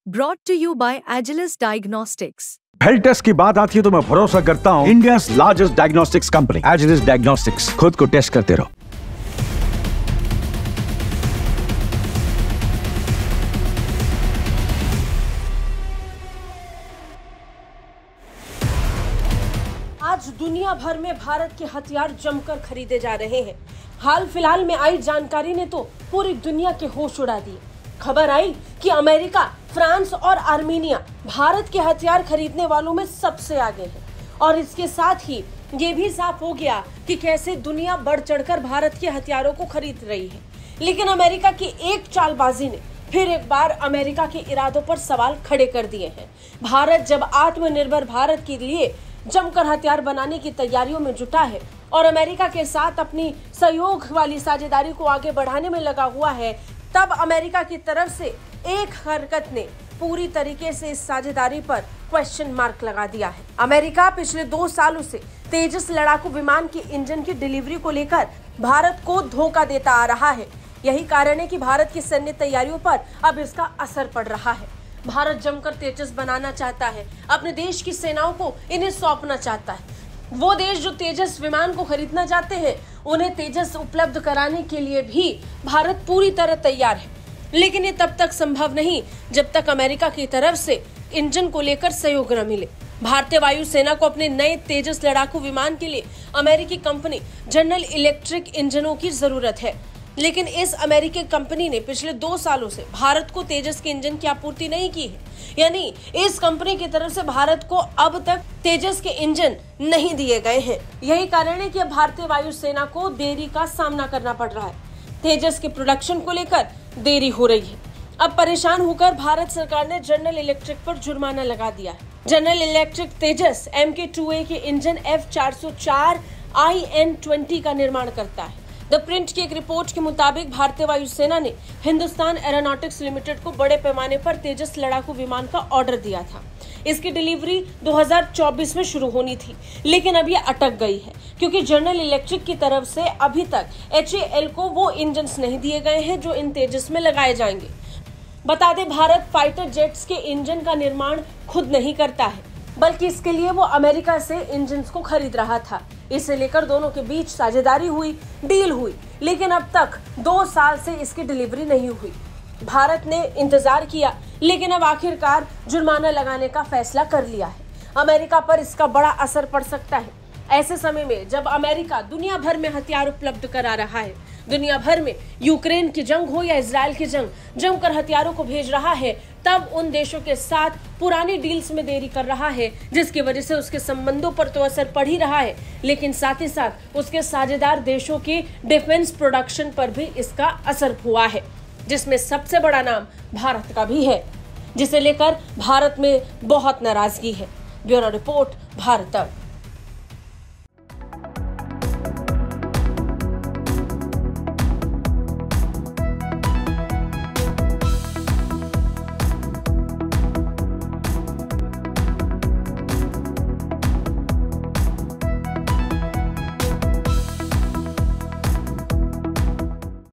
Brought to you by Agilus Diagnostics. Health test की बात आती है तो मैं भरोसा करता हूँ India largest diagnostics company Agilus diagnostics. खुद को टेस्ट करते रहो। आज दुनिया भर में भारत के हथियार जमकर खरीदे जा रहे हैं। हाल फिलहाल में आई जानकारी ने तो पूरी दुनिया के होश उड़ा दिए। खबर आई कि अमेरिका, फ्रांस और आर्मेनिया भारत के हथियार खरीदने वालों में सबसे आगे है और इसके साथ ही ये भी साफ हो गया कि कैसे दुनिया बढ़ चढ़कर भारत के हथियारों को खरीद रही है। लेकिन अमेरिका की एक चालबाजी ने फिर एक बार अमेरिका के इरादों पर सवाल खड़े कर दिए हैं। भारत जब आत्मनिर्भर भारत के लिए जमकर हथियार बनाने की तैयारियों में जुटा है और अमेरिका के साथ अपनी सहयोग वाली साझेदारी को आगे बढ़ाने में लगा हुआ है, तब अमेरिका की तरफ से एक हरकत ने पूरी तरीके से इस साझेदारी पर क्वेश्चन मार्क लगा दिया है। अमेरिका पिछले 2 सालों से तेजस लड़ाकू विमान के इंजन की डिलीवरी को लेकर भारत को धोखा देता आ रहा है। यही कारण है कि भारत की सैन्य तैयारियों पर अब इसका असर पड़ रहा है। भारत जमकर तेजस बनाना चाहता है, अपने देश की सेनाओं को इन्हें सौंपना चाहता है। वो देश जो तेजस विमान को खरीदना चाहते हैं, उन्हें तेजस उपलब्ध कराने के लिए भी भारत पूरी तरह तैयार है। लेकिन ये तब तक संभव नहीं जब तक अमेरिका की तरफ से इंजन को लेकर सहयोग न मिले। भारतीय वायुसेना को अपने नए तेजस लड़ाकू विमान के लिए अमेरिकी कंपनी जनरल इलेक्ट्रिक इंजनों की जरूरत है। लेकिन इस अमेरिकी कंपनी ने पिछले 2 सालों से भारत को तेजस के इंजन की आपूर्ति नहीं की है। यानी इस कंपनी की तरफ से भारत को अब तक तेजस के इंजन नहीं दिए गए हैं। यही कारण है कि अब भारतीय वायुसेना को देरी का सामना करना पड़ रहा है। तेजस के प्रोडक्शन को लेकर देरी हो रही है। अब परेशान होकर भारत सरकार ने जनरल इलेक्ट्रिक पर जुर्माना लगा दिया है। जनरल इलेक्ट्रिक तेजस MK2A के इंजन F404 IN20 का निर्माण करता है। द प्रिंट की एक रिपोर्ट के मुताबिक भारतीय वायुसेना ने हिंदुस्तान एरोनॉटिक्स लिमिटेड को बड़े पैमाने पर तेजस लड़ाकू विमान का ऑर्डर दिया था। इसकी डिलीवरी 2024 में शुरू होनी थी, लेकिन अब ये अटक गई है क्योंकि जनरल इलेक्ट्रिक की तरफ से अभी तक HAL को वो इंजन्स नहीं दिए गए हैं जो इन तेजस में लगाए जाएंगे। बता दें, भारत फाइटर जेट्स के इंजन का निर्माण खुद नहीं करता है, बल्कि इसके लिए वो अमेरिका से इंजन्स को खरीद रहा था। इसे लेकर दोनों के बीच साझेदारी हुई, डील हुई, लेकिन अब तक 2 साल से इसकी डिलीवरी नहीं हुई। भारत ने इंतजार किया, लेकिन अब आखिरकार जुर्माना लगाने का फैसला कर लिया है। अमेरिका पर इसका बड़ा असर पड़ सकता है। ऐसे समय में जब अमेरिका दुनिया भर में हथियार उपलब्ध करा रहा है, दुनिया भर में यूक्रेन की जंग हो या इजराइल की जंग, जमकर हथियारों को भेज रहा है, तब उन देशों के साथ पुरानी डील्स में देरी कर रहा है, जिसकी वजह से उसके संबंधों पर तो असर पड़ ही रहा है, लेकिन साथ ही साथ उसके साझेदार देशों के डिफेंस प्रोडक्शन पर भी इसका असर हुआ है, जिसमें सबसे बड़ा नाम भारत का भी है, जिसे लेकर भारत में बहुत नाराजगी है। ब्यूरो रिपोर्ट, भारत अब।